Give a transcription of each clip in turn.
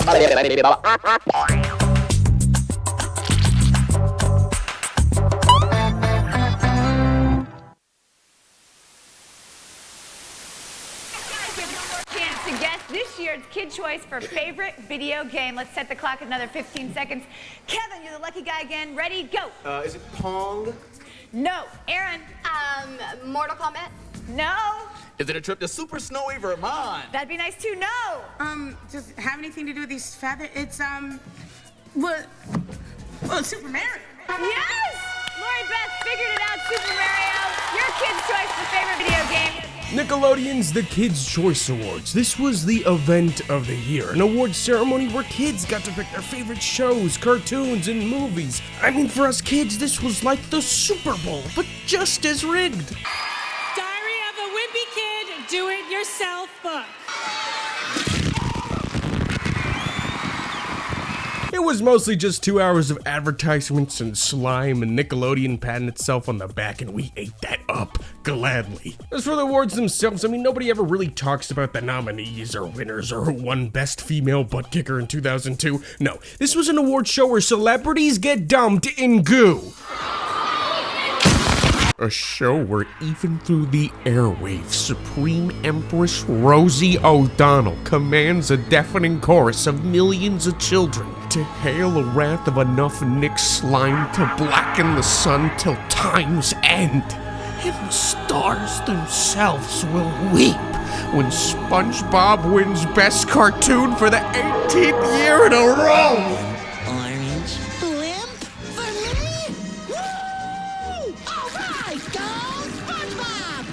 To guess this year's Kid Choice for favorite video game. Let's set the clock another 15 seconds. Kevin, you're the lucky guy again. Ready, go. Is it Pong? No. Aaron? Mortal Kombat? No. Is it a trip to super snowy Vermont? That'd be nice too. No. Does it have anything to do with these feathers? It's, well, Super Mario. Yes! Lori Beth figured it out, Super Mario. Your Kid's Choice for favorite video game. Nickelodeon's the Kids Choice Awards. This was the event of the year, an award ceremony where kids got to pick their favorite shows, cartoons, and movies. I mean, for us kids, this was like the Super Bowl, but just as rigged. Diary of a Wimpy Kid, do-it-yourself book. It was mostly just 2 hours of advertisements and slime, and Nickelodeon patting itself on the back, and we ate that up gladly. As for the awards themselves, I mean, nobody ever really talks about the nominees or winners or who won Best Female Butt Kicker in 2002. No, this was an award show where celebrities get dumped in goo. A show where even through the airwaves, Supreme Empress Rosie O'Donnell commands a deafening chorus of millions of children to hail the wrath of enough Nick slime to blacken the sun till time's end. And the stars themselves will weep when SpongeBob wins Best Cartoon for the 18th year in a row. Orange blimp for me? Woo! All right, go SpongeBob!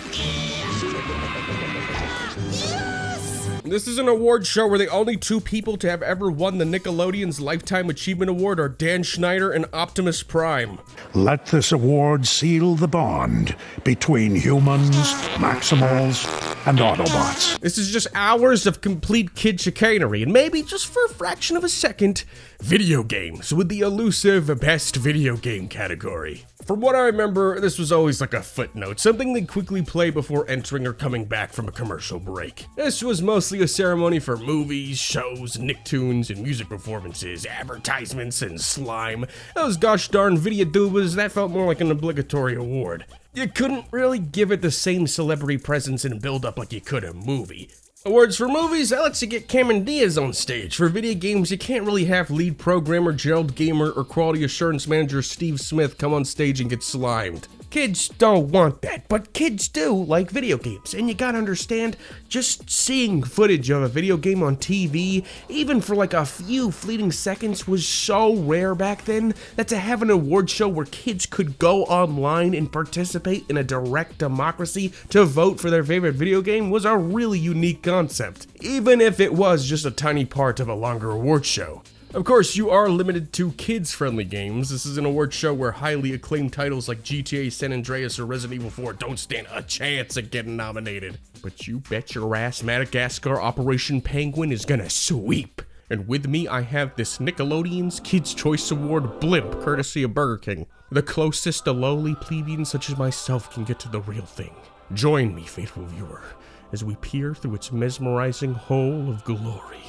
Yes! This is an award show where the only two people to have ever won the Nickelodeon's Lifetime Achievement Award are Dan Schneider and Optimus Prime. Let this award seal the bond between humans, Maximals, and Autobots. This is just hours of complete kid chicanery, and maybe, just for a fraction of a second, video games with the elusive Best Video Game category. From what I remember, this was always like a footnote, something they quickly play before entering or coming back from a commercial break. This was mostly a ceremony for movies, shows, Nicktoons, and music performances, advertisements, and slime. Those gosh darn video doobas, that felt more like an obligatory award. You couldn't really give it the same celebrity presence and build-up like you could a movie. Awards for movies, that lets you get Cameron Diaz on stage. For video games, you can't really have lead programmer Gerald Gamer or quality assurance manager Steve Smith come on stage and get slimed. Kids don't want that, but kids do like video games, and you gotta understand, just seeing footage of a video game on TV, even for like a few fleeting seconds, was so rare back then that to have an award show where kids could go online and participate in a direct democracy to vote for their favorite video game was a really unique concept, even if it was just a tiny part of a longer award show. Of course, you are limited to kids-friendly games. This is an award show where highly acclaimed titles like GTA San Andreas or Resident Evil 4 don't stand a chance at getting nominated. But you bet your ass Madagascar Operation Penguin is gonna sweep. And with me, I have this Nickelodeon's Kids Choice Award blimp, courtesy of Burger King. The closest a lowly plebeian such as myself can get to the real thing. Join me, faithful viewer, as we peer through its mesmerizing hole of glory.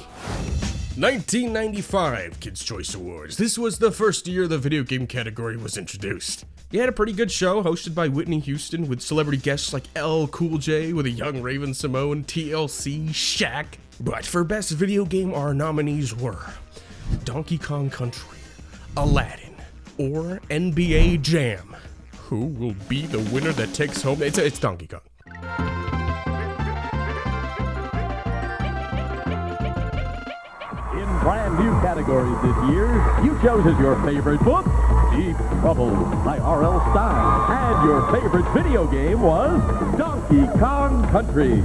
1995 Kids Choice Awards. This was the first year the video game category was introduced. You had a pretty good show hosted by Whitney Houston with celebrity guests like LL Cool J with a young Raven Simone, TLC, Shaq. But for Best Video Game, our nominees were Donkey Kong Country, Aladdin, or NBA Jam. Who will be the winner that takes home? It's Donkey Kong. Brand new categories this year. You chose as your favorite book, Deep Trouble by R.L. Stein. And your favorite video game was Donkey Kong Country.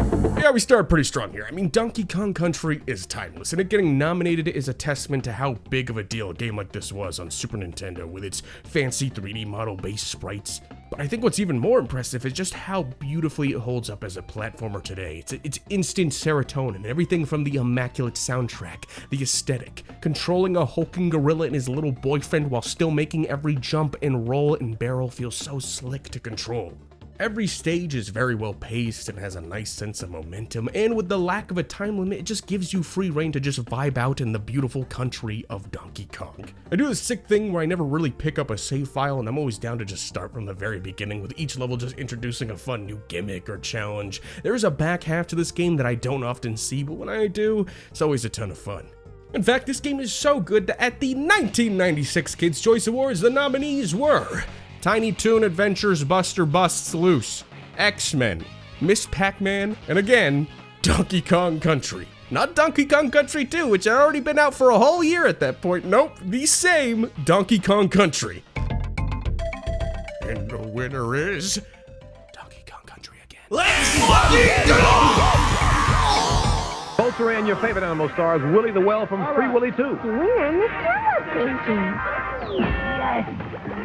Yeah, we started pretty strong here. I mean, Donkey Kong Country is timeless, and it getting nominated is a testament to how big of a deal a game like this was on Super Nintendo with its fancy 3D model-based sprites. But I think what's even more impressive is just how beautifully it holds up as a platformer today. It's instant serotonin, everything from the immaculate soundtrack, the aesthetic, controlling a hulking gorilla and his little boyfriend while still making every jump and roll and barrel feel so slick to control. Every stage is very well paced and has a nice sense of momentum, and with the lack of a time limit, it just gives you free reign to just vibe out in the beautiful country of Donkey Kong. I do this sick thing where I never really pick up a save file, and I'm always down to just start from the very beginning, with each level just introducing a fun new gimmick or challenge. There's a back half to this game that I don't often see, but when I do, it's always a ton of fun. In fact, this game is so good that at the 1996 Kids Choice Awards, the nominees were Tiny Toon Adventures Buster Busts Loose, X-Men, Miss Pac-Man, and again, Donkey Kong Country. Not Donkey Kong Country 2, which had already been out for a whole year at that point. Nope, the same Donkey Kong Country. And the winner is Donkey Kong Country again. Let's fucking go! Votes are in. Your favorite animal stars Willie the Whale from Free Willy 2.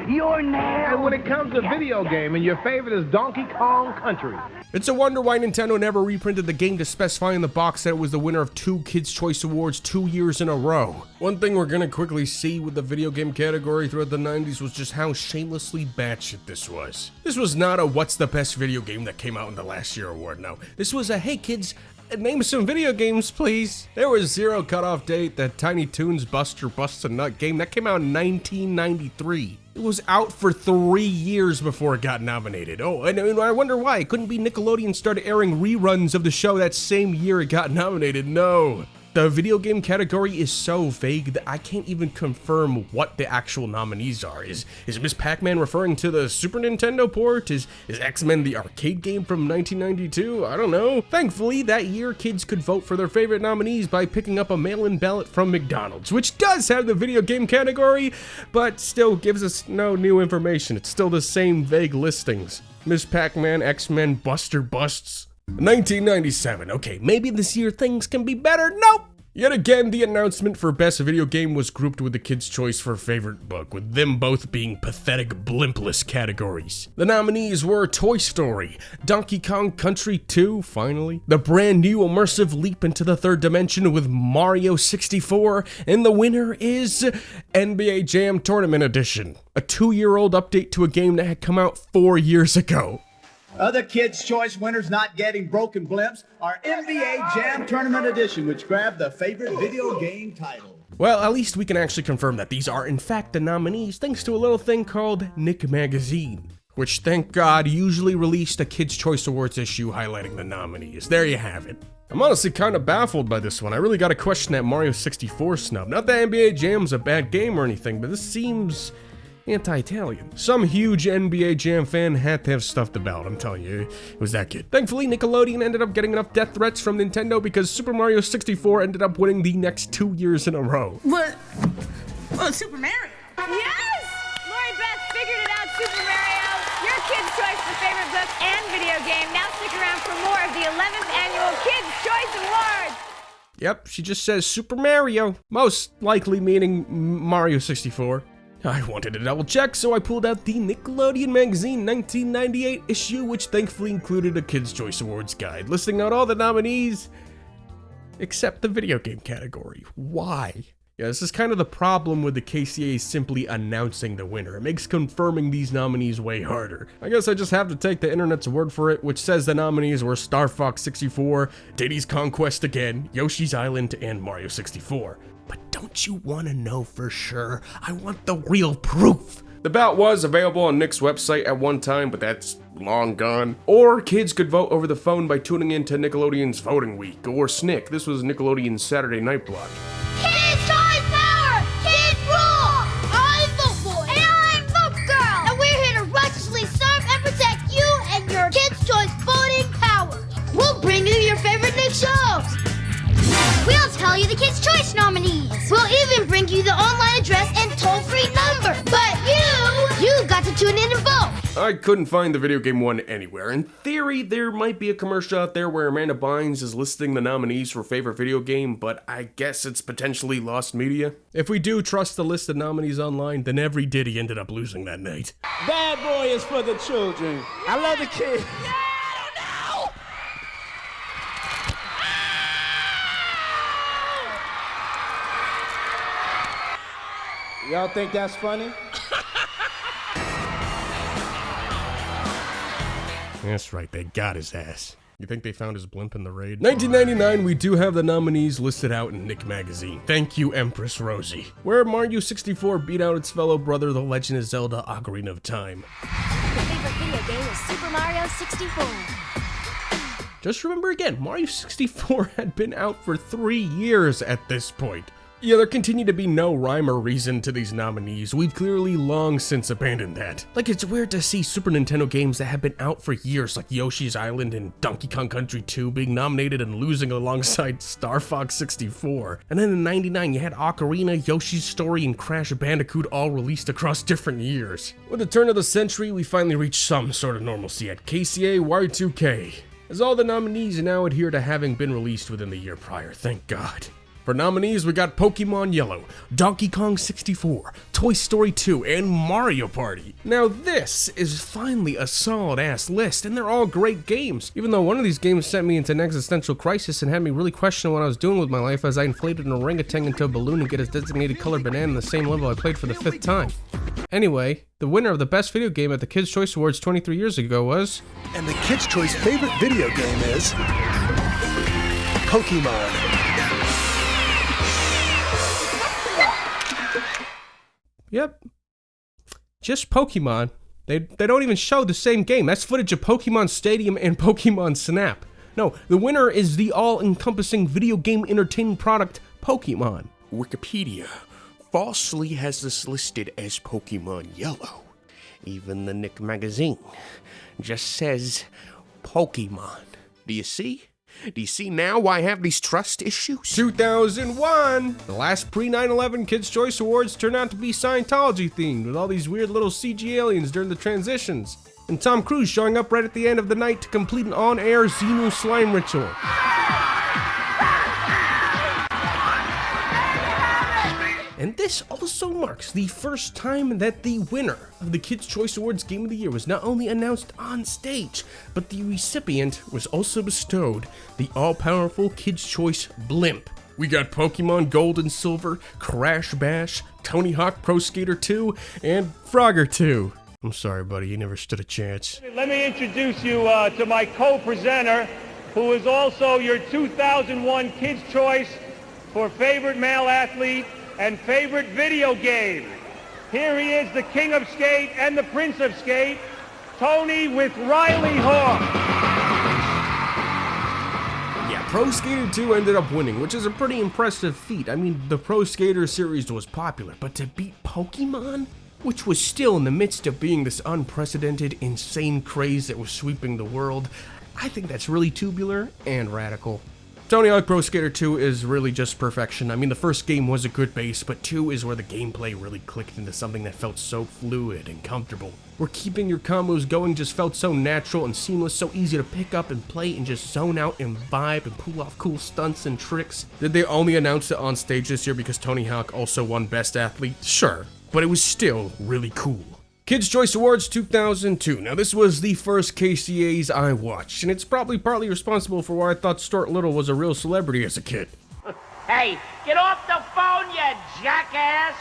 Your name. And when it comes to video game, and your favorite is Donkey Kong Country. It's a wonder why Nintendo never reprinted the game to specify in the box that it was the winner of 2 Kids' Choice Awards 2 years in a row. One thing we're gonna quickly see with the video game category throughout the 90s was just how shamelessly batshit this was. This was not a what's the best video game that came out in the last year award, no. This was a hey kids, name some video games, please. There was zero cutoff date. That Tiny Toons Buster Busts a Nut game, that came out in 1993. It was out for 3 years before it got nominated. Oh, and I wonder why. It couldn't be Nickelodeon started airing reruns of the show that same year it got nominated. No. The video game category is so vague that I can't even confirm what the actual nominees are. Is Miss Pac-Man referring to the Super Nintendo port? Is X-Men the arcade game from 1992? I don't know. Thankfully, that year kids could vote for their favorite nominees by picking up a mail-in ballot from McDonald's, which does have the video game category, but still gives us no new information. It's still the same vague listings. Miss Pac-Man, X-Men, Buster Busts. 1997. Okay, maybe this year things can be better. Nope! Yet again, the announcement for Best Video Game was grouped with the Kids' Choice for Favorite Book, with them both being pathetic, blimpless categories. The nominees were Toy Story, Donkey Kong Country 2, finally, the brand new immersive leap into the third dimension with Mario 64, and the winner is NBA Jam Tournament Edition, a 2-year-old update to a game that had come out 4 years ago. Other Kids' Choice winners not getting broken blimps are NBA Jam Tournament Edition, which grabbed the favorite video game title. Well, at least we can actually confirm that these are in fact the nominees thanks to a little thing called Nick Magazine, which thank God usually released a Kids' Choice Awards issue highlighting the nominees. There you have it. I'm honestly kind of baffled by this one. I really gotta question that Mario 64 snub. Not that NBA Jam's a bad game or anything, but this seems anti-Italian. Some huge NBA Jam fan had to have stuffed about, I'm telling you, it was that good. Thankfully, Nickelodeon ended up getting enough death threats from Nintendo because Super Mario 64 ended up winning the next 2 years in a row. What? Oh, Super Mario. Yes! Lori Beth figured it out, Super Mario. Your Kids' Choice for favorite book and video game. Now stick around for more of the 11th Annual Kids' Choice Awards. Yep, she just says Super Mario, most likely meaning Mario 64. I wanted to double check, so I pulled out the Nickelodeon Magazine 1998 issue, which thankfully included a Kids' Choice Awards guide, listing out all the nominees, except the video game category. Why? Yeah, this is kind of the problem with the KCA simply announcing the winner. It makes confirming these nominees way harder. I guess I just have to take the internet's word for it, which says the nominees were Star Fox 64, Diddy's Conquest Again, Yoshi's Island, and Mario 64. But don't you want to know for sure? I want the real proof. The ballot was available on Nick's website at one time, but that's long gone. Or kids could vote over the phone by tuning in to Nickelodeon's Voting Week, or SNCC. This was Nickelodeon's Saturday night block. Kids Choice Power! Kids rule! I'm Vote Boy! And I'm Vote Girl! And we're here to righteously serve and protect you and your Kids Choice voting power. We'll bring you your favorite Nick shows. We'll tell you the Kids' Choice nominees. We'll even bring you the online address and toll-free number. But you got to tune in and vote. I couldn't find the video game one anywhere. In theory, there might be a commercial out there where Amanda Bynes is listing the nominees for favorite video game, but I guess it's potentially lost media. If we do trust the list of nominees online, then every Diddy ended up losing that night. Bad Boy is for the children. I love the kids. Y'all think that's funny? That's right, they got his ass. You think they found his blimp in the raid? 1999, we do have the nominees listed out in Nick Magazine. Thank you, Empress Rosie. Where Mario 64 beat out its fellow brother, The Legend of Zelda Ocarina of Time. My favorite video game is Super Mario 64. Just remember again, Mario 64 had been out for 3 years at this point. Yeah, there continue to be no rhyme or reason to these nominees. We've clearly long since abandoned that. Like, it's weird to see Super Nintendo games that have been out for years, like Yoshi's Island and Donkey Kong Country 2, being nominated and losing alongside Star Fox 64. And then in '99, you had Ocarina, Yoshi's Story, and Crash Bandicoot all released across different years. With the turn of the century, we finally reached some sort of normalcy at KCA Y2K, as all the nominees now adhere to having been released within the year prior, thank God. For nominees, we got Pokemon Yellow, Donkey Kong 64, Toy Story 2, and Mario Party. Now this is finally a solid-ass list, and they're all great games, even though one of these games sent me into an existential crisis and had me really question what I was doing with my life as I inflated an orangutan into a balloon and get his designated color banana in the same level I played for the 5th time. Anyway, the winner of the best video game at the Kids Choice Awards 23 years ago was... And the Kids Choice favorite video game is... Pokemon. Yep. Just Pokemon. They don't even show the same game. That's footage of Pokemon Stadium and Pokemon Snap. No, the winner is the all-encompassing video game entertainment product, Pokemon. Wikipedia falsely has this listed as Pokemon Yellow. Even the Nick Magazine just says Pokemon. Do you see? Do you see now why I have these trust issues? 2001! The last pre-9/11 Kids' Choice Awards turned out to be Scientology themed, with all these weird little CG aliens during the transitions. And Tom Cruise showing up right at the end of the night to complete an on-air Xenu slime ritual. And this also marks the first time that the winner of the Kids' Choice Awards Game of the Year was not only announced on stage, but the recipient was also bestowed the all-powerful Kids' Choice blimp. We got Pokemon Gold and Silver, Crash Bash, Tony Hawk Pro Skater 2, and Frogger 2. I'm sorry, buddy, you never stood a chance. Let me introduce you to my co-presenter, who is also your 2001 Kids' Choice for Favorite Male Athlete and Favorite Video Game. Here he is, the King of Skate and the Prince of Skate, Tony with Riley Hawk. Yeah, Pro Skater 2 ended up winning, which is a pretty impressive feat. I mean, the Pro Skater series was popular, but to beat Pokemon, which was still in the midst of being this unprecedented, insane craze that was sweeping the world, I think that's really tubular and radical. Tony Hawk Pro Skater 2 is really just perfection. I mean, the first game was a good base, but 2 is where the gameplay really clicked into something that felt so fluid and comfortable. Where keeping your combos going just felt so natural and seamless, so easy to pick up and play and just zone out and vibe and pull off cool stunts and tricks. Did they only announce it on stage this year because Tony Hawk also won Best Athlete? Sure, but it was still really cool. Kids' Choice Awards 2002. Now this was the first KCAs I watched, and it's probably partly responsible for why I thought Stuart Little was a real celebrity as a kid. Hey, get off the phone, you jackass!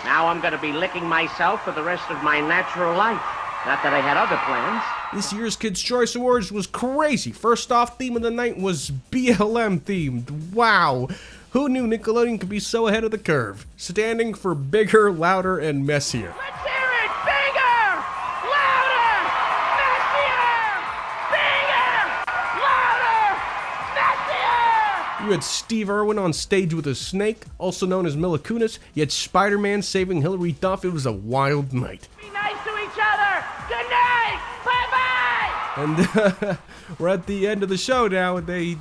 Now I'm gonna be licking myself for the rest of my natural life. Not that I had other plans. This year's Kids' Choice Awards was crazy. First off, theme of the night was BLM themed. Wow. Who knew Nickelodeon could be so ahead of the curve? Standing for bigger, louder, and messier. Let's hear it! Bigger! Louder! Messier! Bigger! Louder! Messier! You had Steve Irwin on stage with a snake, also known as Mila Kunis. You had Spider-Man saving Hilary Duff. It was a wild night. Be nice to each other! Good night! Bye-bye! And we're at the end of the show now, and they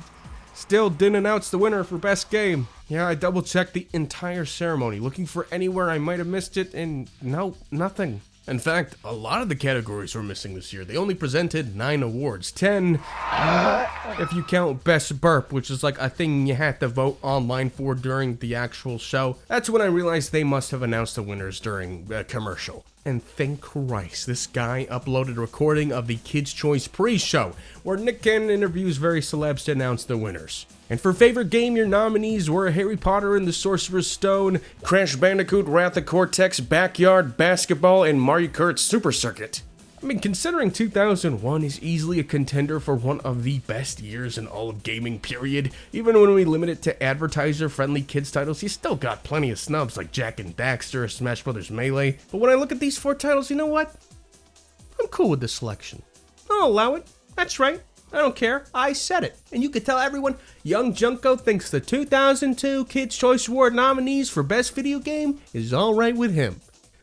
still didn't announce the winner for Best Game. Yeah, I double-checked the entire ceremony, looking for anywhere I might have missed it, and no, nothing. In fact, a lot of the categories were missing this year. They only presented 9 awards, 10 if you count Best Burp, which is like a thing you had to vote online for during the actual show. That's when I realized they must have announced the winners during a commercial. And thank Christ, this guy uploaded a recording of the Kids' Choice pre-show, where Nick Cannon interviews various celebs to announce the winners. And for favorite game, your nominees were Harry Potter and the Sorcerer's Stone, Crash Bandicoot, Wrath of Cortex, Backyard Basketball, and Mario Kart Super Circuit. I mean, considering 2001 is easily a contender for one of the best years in all of gaming, period, even when we limit it to advertiser-friendly kids titles, you still got plenty of snubs like Jak and Daxter, Smash Bros. Melee. But when I look at these 4 titles, you know what? I'm cool with this selection. I'll allow it. That's right. I don't care. I said it. And you could tell everyone, Young Junko thinks the 2002 Kids Choice Award nominees for Best Video Game is alright with him.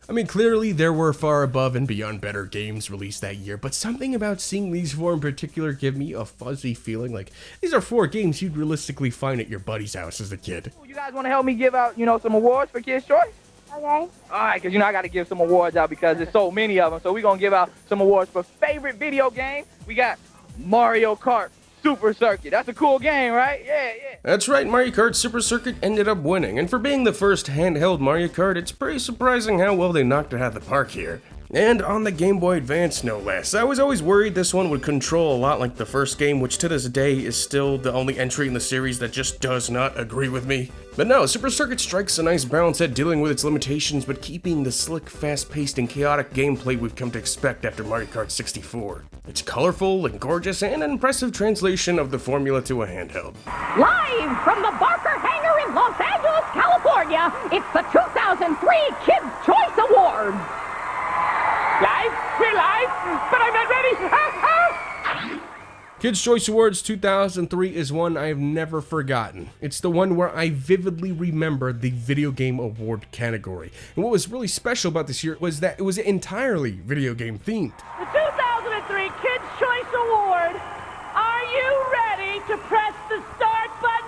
I mean, clearly there were far above and beyond better games released that year, but something about seeing these 4 in particular give me a fuzzy feeling like these are 4 games you'd realistically find at your buddy's house as a kid. You guys want to help me give out, some awards for Kids Choice? Okay. Alright, because I got to give some awards out because there's so many of them. So we're going to give out some awards for favorite video game. We got Mario Kart Super Circuit. That's a cool game, right? Yeah. That's right, Mario Kart Super Circuit ended up winning, and for being the first handheld Mario Kart, it's pretty surprising how well they knocked it out of the park here. And on the Game Boy Advance, no less. I was always worried this one would control a lot like the first game, which to this day is still the only entry in the series that just does not agree with me. But no, Super Circuit strikes a nice balance at dealing with its limitations, but keeping the slick, fast-paced, and chaotic gameplay we've come to expect after Mario Kart 64. It's colorful and gorgeous, and an impressive translation of the formula to a handheld. Live from the Barker Hangar in Los Angeles, California, it's the 2003 Kids Choice Awards. Live? We're live? But I'm not ready! Kids Choice Awards 2003 is one I've never forgotten. It's the one where I vividly remember the video game award category. And what was really special about this year was that it was entirely video game themed. The 2003 Kids Choice Award. Are you ready to press the start button?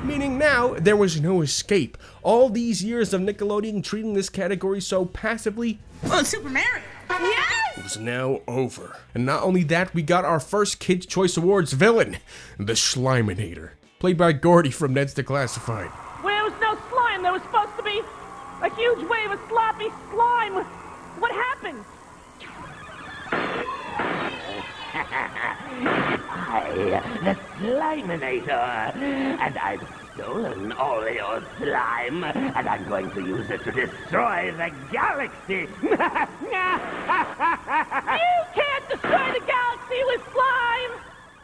Meaning now, there was no escape. All these years of Nickelodeon treating this category so passively, Well, Super Mario. Yes! was now over. And not only that, we got our first Kids Choice Awards villain, the Sliminator, played by GOTY from Ned's Declassified. Well, there was no slime. There was supposed to be a huge wave of sloppy slime. What happened? The Sliminator, and I've stolen all your slime, and I'm going to use it to destroy the galaxy. You can't destroy the galaxy with slime!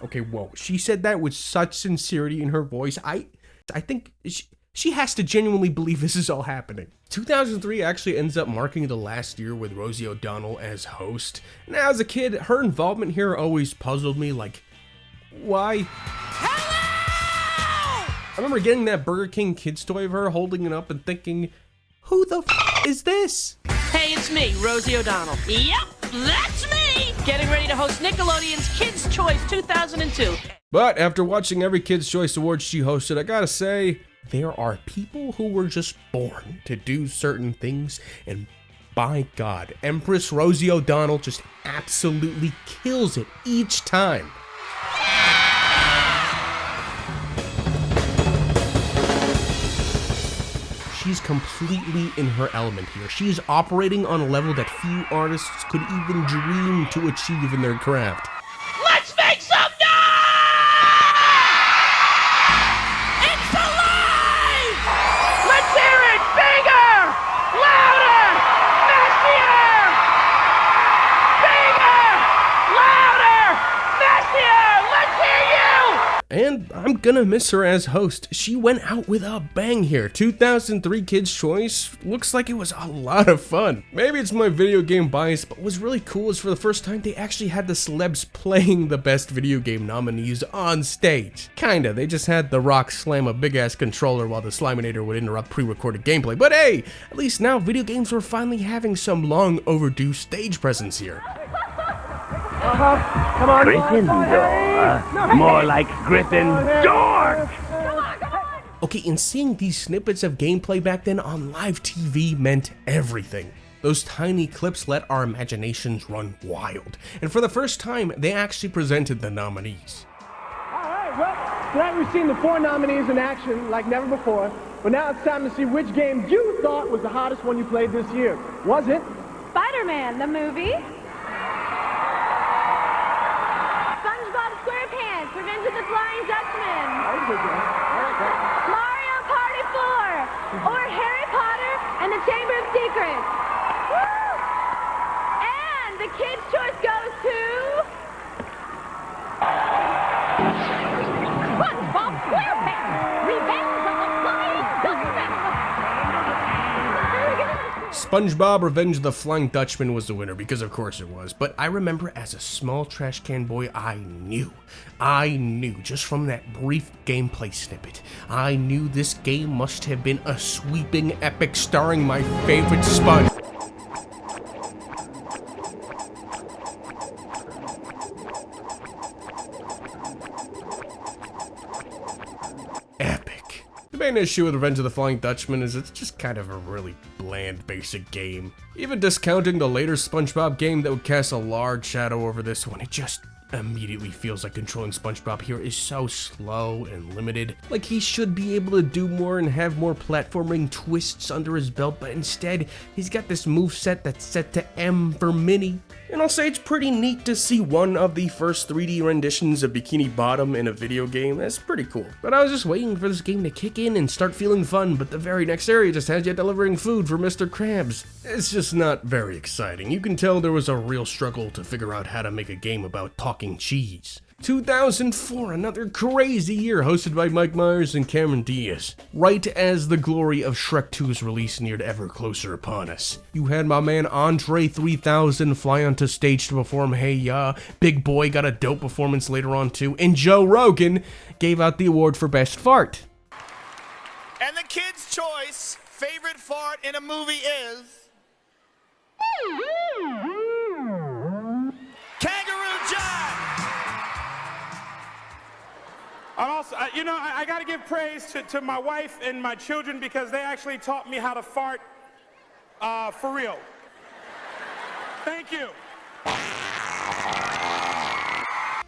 Okay, whoa, she said that with such sincerity in her voice. I think she has to genuinely believe this is all happening. 2003 actually ends up marking the last year with Rosie O'Donnell as host. Now, as a kid, her involvement here always puzzled me, like, why? Hello! I remember getting that Burger King kids toy of her, holding it up and thinking, who the f is this? Hey, it's me, Rosie O'Donnell. Yep, that's me! Getting ready to host Nickelodeon's Kids Choice 2002. But after watching every Kids Choice Awards she hosted, I gotta say, there are people who were just born to do certain things, and by God, Empress Rosie O'Donnell just absolutely kills it each time. She's completely in her element here. She is operating on a level that few artists could even dream to achieve in their craft. Let's make some noise! It's alive! Let's hear it! Bigger! Louder! Nastier! Bigger! Louder! Nastier! Let's hear you! And I'm gonna miss her as host. She went out with a bang here. 2003 Kids Choice looks like it was a lot of fun. Maybe it's my video game bias, but what's really cool is for the first time they actually had the celebs playing the best video game nominees on stage. Kinda, they just had The Rock slam a big ass controller while the Sliminator would interrupt pre-recorded gameplay. But hey, at least now video games were finally having some long overdue stage presence here. Come on. Gryffindor. More like Gryffindor. Okay, and seeing these snippets of gameplay back then on live TV meant everything. Those tiny clips let our imaginations run wild. And for the first time, they actually presented the nominees. Alright, well, tonight we've seen the 4 nominees in action like never before. But now it's time to see which game you thought was the hottest one you played this year. Was it Spider-Man, the movie? SpongeBob SquarePants, Revenge of the Flying Dutchman. Mario Party 4, or Harry Potter and the Chamber of Secrets. SpongeBob Revenge of the Flying Dutchman was the winner, because of course it was, but I remember as a small trash can boy, I knew, just from that brief gameplay snippet, I knew this game must have been a sweeping epic starring my favorite Sponge. Epic. The main issue with Revenge of the Flying Dutchman is it's just kind of a really bland, basic game. Even discounting the later SpongeBob game that would cast a large shadow over this one, it just immediately feels like controlling SpongeBob here is so slow and limited. Like he should be able to do more and have more platforming twists under his belt, but instead, he's got this moveset that's set to M for Mini. And I'll say it's pretty neat to see one of the first 3D renditions of Bikini Bottom in a video game. That's pretty cool. But I was just waiting for this game to kick in and start feeling fun, but the very next area just has you delivering food for Mr. Krabs. It's just not very exciting. You can tell there was a real struggle to figure out how to make a game about talking cheese. 2004, another crazy year hosted by Mike Myers and Cameron Diaz. Right as the glory of Shrek 2's release neared ever closer upon us. You had my man Andre 3000 fly onto stage to perform Hey Ya, Big Boy got a dope performance later on too, and Joe Rogan gave out the award for Best Fart. And the Kids' Choice favorite fart in a movie is... Kangaroo John! I got to give praise to my wife and my children because they actually taught me how to fart for real. Thank you.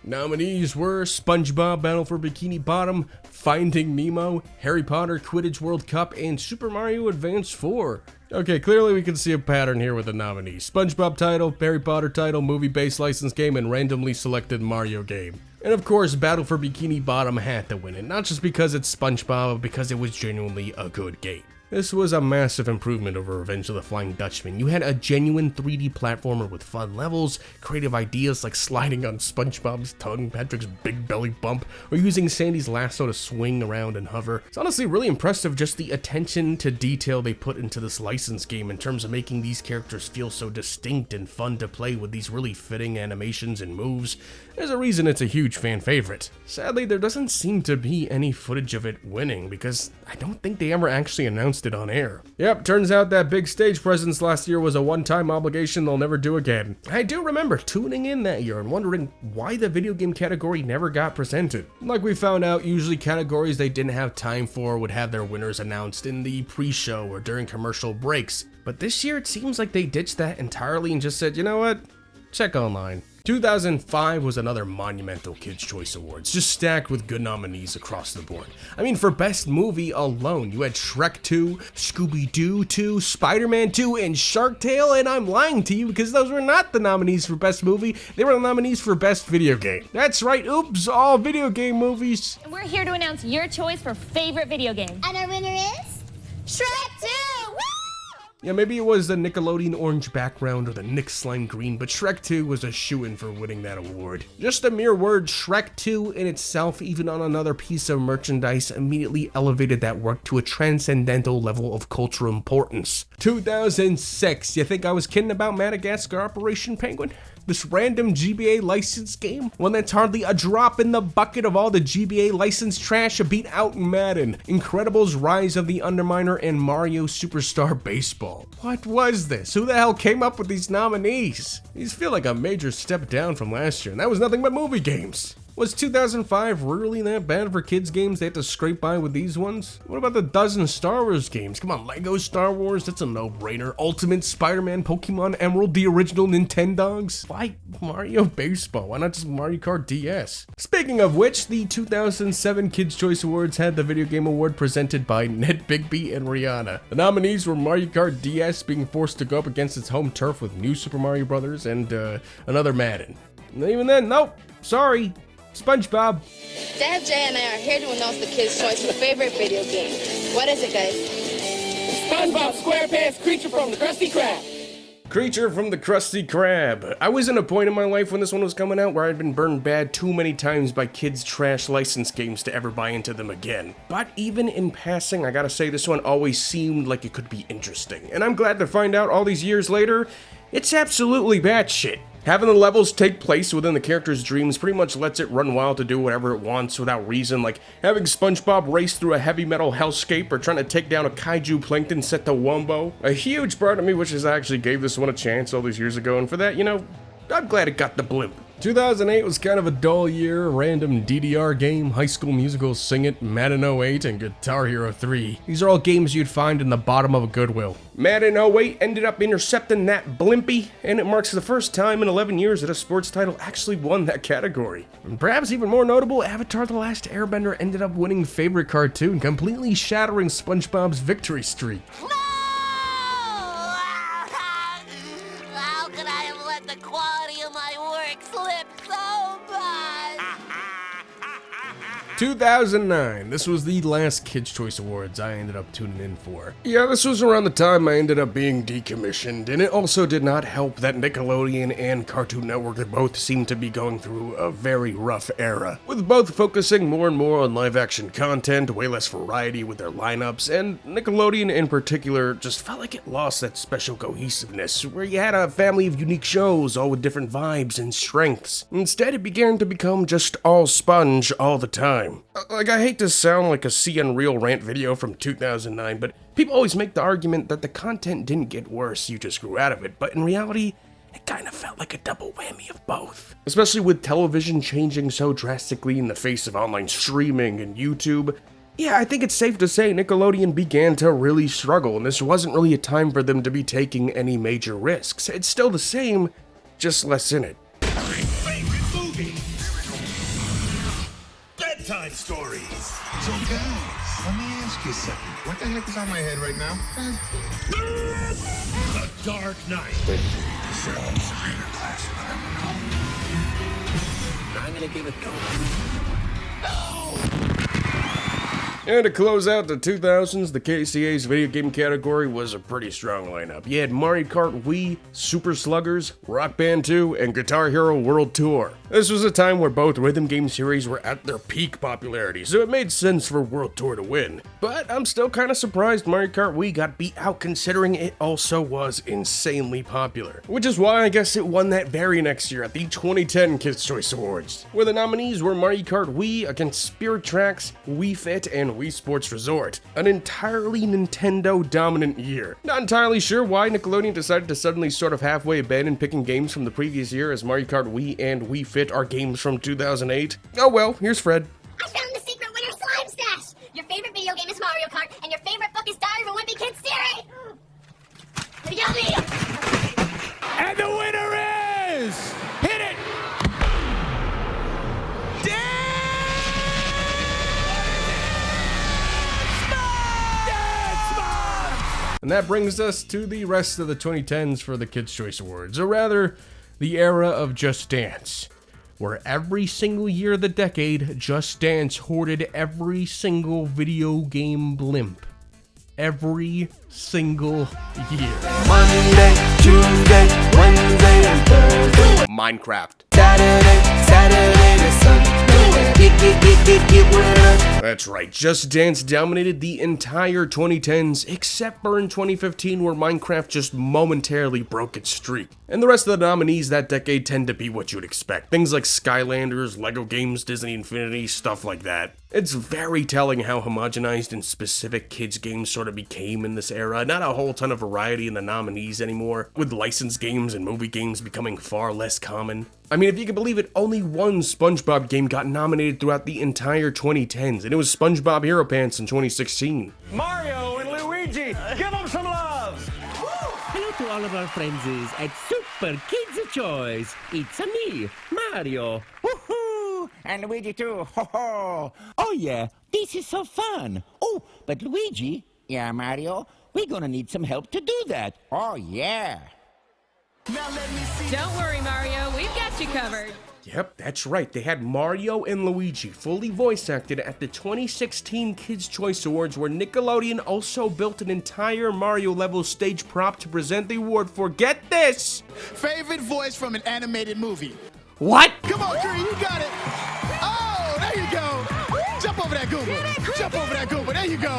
Nominees were SpongeBob Battle for Bikini Bottom, Finding Nemo, Harry Potter Quidditch World Cup, and Super Mario Advance 4. Okay, clearly we can see a pattern here with the nominees. SpongeBob title, Harry Potter title, movie-based licensed game, and randomly selected Mario game. And of course, Battle for Bikini Bottom had to win it, not just because it's SpongeBob, but because it was genuinely a good game. This was a massive improvement over Revenge of the Flying Dutchman. You had a genuine 3D platformer with fun levels, creative ideas like sliding on SpongeBob's tongue, Patrick's big belly bump, or using Sandy's lasso to swing around and hover. It's honestly really impressive just the attention to detail they put into this licensed game in terms of making these characters feel so distinct and fun to play with these really fitting animations and moves. There's a reason it's a huge fan favorite. Sadly, there doesn't seem to be any footage of it winning because I don't think they ever actually announced it on air. Yep, turns out that big stage presence last year was a one-time obligation they'll never do again. I do remember tuning in that year and wondering why the video game category never got presented. Like we found out, usually categories they didn't have time for would have their winners announced in the pre-show or during commercial breaks. But this year it seems like they ditched that entirely and just said, you know what? Check online. 2005 was another monumental Kids' Choice Awards, just stacked with good nominees across the board. I mean, for Best Movie alone, you had Shrek 2, Scooby-Doo 2, Spider-Man 2, and Shark Tale, and I'm lying to you because those were not the nominees for Best Movie, they were the nominees for Best Video Game. That's right, oops, all video game movies. And we're here to announce your choice for favorite video game. And our winner is... Shrek 2! Woo! Yeah, maybe it was the Nickelodeon orange background or the Nick Slime green, but Shrek 2 was a shoo-in for winning that award. Just the mere word Shrek 2 in itself, even on another piece of merchandise, immediately elevated that work to a transcendental level of cultural importance. 2006, you think I was kidding about Madagascar Operation Penguin? This random GBA license game? One that's hardly a drop in the bucket of all the GBA licensed trash beat out Madden, Incredibles Rise of the Underminer, and Mario Superstar Baseball. What was this? Who the hell came up with these nominees? These feel like a major step down from last year, and that was nothing but movie games. Was 2005 really that bad for kids games they had to scrape by with these ones? What about the dozen Star Wars games? Come on, Lego Star Wars, that's a no-brainer. Ultimate Spider-Man, Pokemon Emerald, the original Nintendogs. Why Mario Baseball? Why not just Mario Kart DS? Speaking of which, the 2007 Kids' Choice Awards had the video game award presented by Ned Bigby and Rihanna. The nominees were Mario Kart DS being forced to go up against its home turf with New Super Mario Bros. And another Madden. And even then, nope, sorry. SpongeBob. Dad, Jay, and I are here to announce the Kids' Choice for favorite video game. What is it, guys? SpongeBob SquarePants Creature from the Krusty Krab. Creature from the Krusty Krab. I was in a point in my life when this one was coming out where I'd been burned bad too many times by kids' trash license games to ever buy into them again. But even in passing, I gotta say this one always seemed like it could be interesting. And I'm glad to find out all these years later, it's absolutely batshit. Having the levels take place within the character's dreams pretty much lets it run wild to do whatever it wants without reason, like having SpongeBob race through a heavy metal hellscape or trying to take down a kaiju plankton set to Wumbo. A huge part of me wishes I actually gave this one a chance all these years ago, and for that, you know, I'm glad it got the blimp. 2008 was kind of a dull year. Random DDR game, High School Musical, Sing It, Madden 08, and Guitar Hero 3. These are all games you'd find in the bottom of a Goodwill. Madden 08 ended up intercepting that blimpy, and it marks the first time in 11 years that a sports title actually won that category. And perhaps even more notable, Avatar: The Last Airbender ended up winning favorite cartoon, completely shattering SpongeBob's victory streak. How could I have let the quality of my work slip so much? 2009, this was the last Kids Choice Awards I ended up tuning in for. Yeah, this was around the time I ended up being decommissioned, and it also did not help that Nickelodeon and Cartoon Network both seemed to be going through a very rough era, with both focusing more and more on live-action content, way less variety with their lineups, and Nickelodeon in particular just felt like it lost that special cohesiveness, where you had a family of unique shows, all with different vibes and strengths. Instead, it began to become just all sponge all the time. Like, I hate to sound like a See Unreal rant video from 2009, but people always make the argument that the content didn't get worse, you just grew out of it, but in reality, it kind of felt like a double whammy of both. Especially with television changing so drastically in the face of online streaming and YouTube. Yeah, I think it's safe to say Nickelodeon began to really struggle, and this wasn't really a time for them to be taking any major risks. It's still the same, just less in it. Favorite movie? Bedtime stories. So guys, let me ask you something. What the heck is on my head right now? The Dark Knight. I'm gonna give it to And to close out the 2000s, the KCA's video game category was a pretty strong lineup. You had Mario Kart Wii, Super Sluggers, Rock Band 2, and Guitar Hero World Tour. This was a time where both rhythm game series were at their peak popularity, so it made sense for World Tour to win. But I'm still kind of surprised Mario Kart Wii got beat out considering it also was insanely popular. Which is why I guess it won that very next year at the 2010 Kids Choice Awards, where the nominees were Mario Kart Wii against Spirit Tracks, Wii Fit, and Wii Sports Resort. An entirely Nintendo-dominant year. Not entirely sure why Nickelodeon decided to suddenly sort of halfway abandon picking games from the previous year, as Mario Kart Wii and Wii Fit are games from 2008. Oh well, here's Fred. I found the secret winner slime stash! Your favorite video game is Mario Kart, and your favorite book is Diary of a Wimpy Kid series! Yummy! And the winner is... Hit it! And that brings us to the rest of the 2010s for the Kids' Choice Awards, or rather, the era of Just Dance, where every single year of the decade, Just Dance hoarded every single video game blimp. Every single year. Monday, Tuesday, Wednesday, and Thursday. Minecraft. Saturday to Sunday. That's right, Just Dance dominated the entire 2010s, except for in 2015 where Minecraft just momentarily broke its streak. And the rest of the nominees that decade tend to be what you'd expect. Things like Skylanders, LEGO Games, Disney Infinity, stuff like that. It's very telling how homogenized and specific kids games sort of became in this era. Not a whole ton of variety in the nominees anymore, with licensed games and movie games becoming far less common. I mean, if you can believe it, only one SpongeBob game got nominated throughout the entire 2010s, and it was SpongeBob Hero Pants in 2016. Mario and Luigi, give them some love! Hello to all of our friends at Super Kids Choice. It's me, Mario. Woohoo! And Luigi too. Ho ho! Oh yeah, this is so fun. Oh, but Luigi, yeah, Mario, we're gonna need some help to do that. Oh yeah. Don't worry, Mario. We've got you covered. Yep, that's right. They had Mario and Luigi fully voice acted at the 2016 Kids Choice Awards, where Nickelodeon also built an entire Mario level stage prop to present the award for, get this, favorite voice from an animated movie. What? Come on, Green, you got it. Oh, there you go. Jump over that Goomba. Jump over that Goomba. There you go.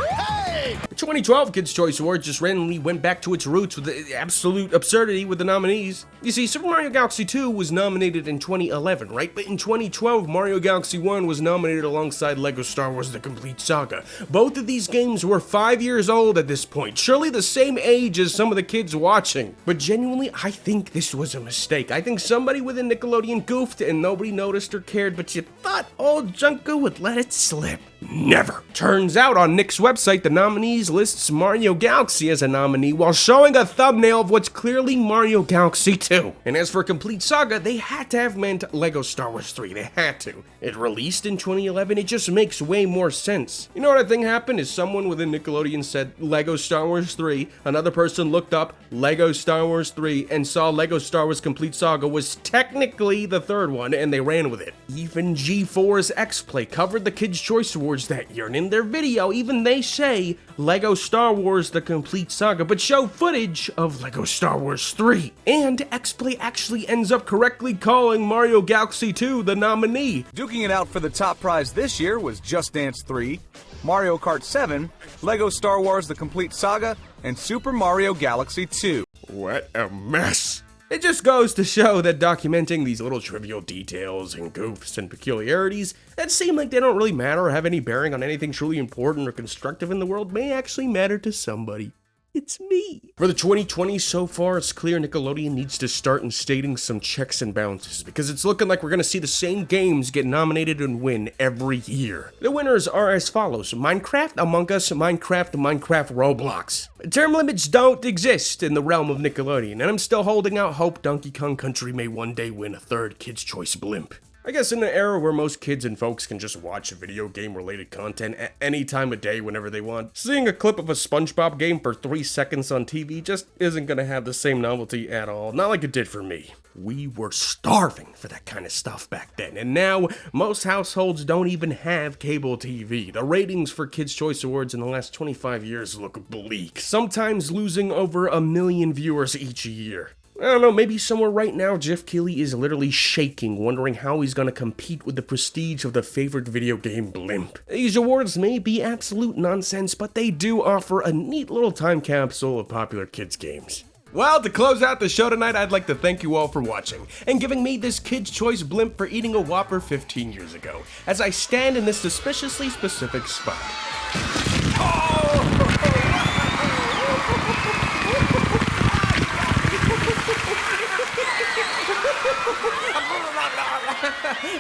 Hey! The 2012 Kids Choice Awards just randomly went back to its roots with the absolute absurdity with the nominees. You see, Super Mario Galaxy 2 was nominated in 2011, right? But in 2012, Mario Galaxy 1 was nominated alongside LEGO Star Wars The Complete Saga. Both of these games were 5 years old at this point, surely the same age as some of the kids watching. But genuinely, I think this was a mistake. I think somebody within Nickelodeon goofed and nobody noticed or cared, but you thought old Junko would let it slip. Never. Turns out on Nick's website, the nominees lists Mario Galaxy as a nominee while showing a thumbnail of what's clearly Mario Galaxy 2. And as for Complete Saga, they had to have meant LEGO Star Wars 3. They had to. It released in 2011, it just makes way more sense. You know what I think happened is someone within Nickelodeon said LEGO Star Wars 3, another person looked up LEGO Star Wars 3 and saw LEGO Star Wars Complete Saga was technically the third one, and they ran with it. Even G4's X-Play covered the Kids Choice Awards that year, and in their video, even they say LEGO Star Wars The Complete Saga, but show footage of LEGO Star Wars 3. And X-Play actually ends up correctly calling Mario Galaxy 2 the nominee. Duking it out for the top prize this year was Just Dance 3, Mario Kart 7, LEGO Star Wars The Complete Saga, and Super Mario Galaxy 2. What a mess. It just goes to show that documenting these little trivial details and goofs and peculiarities that seem like they don't really matter or have any bearing on anything truly important or constructive in the world may actually matter to somebody. It's me. For the 2020s so far, it's clear Nickelodeon needs to start instating some checks and balances, because it's looking like we're gonna see the same games get nominated and win every year. The winners are as follows: Minecraft, Among Us, Minecraft, Roblox. Term limits don't exist in the realm of Nickelodeon, and I'm still holding out hope Donkey Kong Country may one day win a third Kids' Choice blimp. I guess in an era where most kids and folks can just watch video game related content at any time of day whenever they want, seeing a clip of a SpongeBob game for 3 seconds on TV just isn't gonna have the same novelty at all, not like it did for me. We were starving for that kind of stuff back then, and now most households don't even have cable TV. The ratings for Kids' Choice Awards in the last 25 years look bleak, sometimes losing over 1 million viewers each year. I don't know, maybe somewhere right now, Jeff Keighley is literally shaking, wondering how he's gonna compete with the prestige of the favorite video game blimp. These awards may be absolute nonsense, but they do offer a neat little time capsule of popular kids games. Well, to close out the show tonight, I'd like to thank you all for watching, and giving me this Kids' Choice blimp for eating a Whopper 15 years ago, as I stand in this suspiciously specific spot.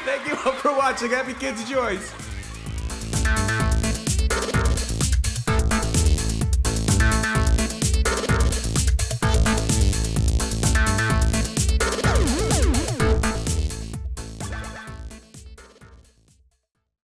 Thank you all for watching. Happy Kids' Choice.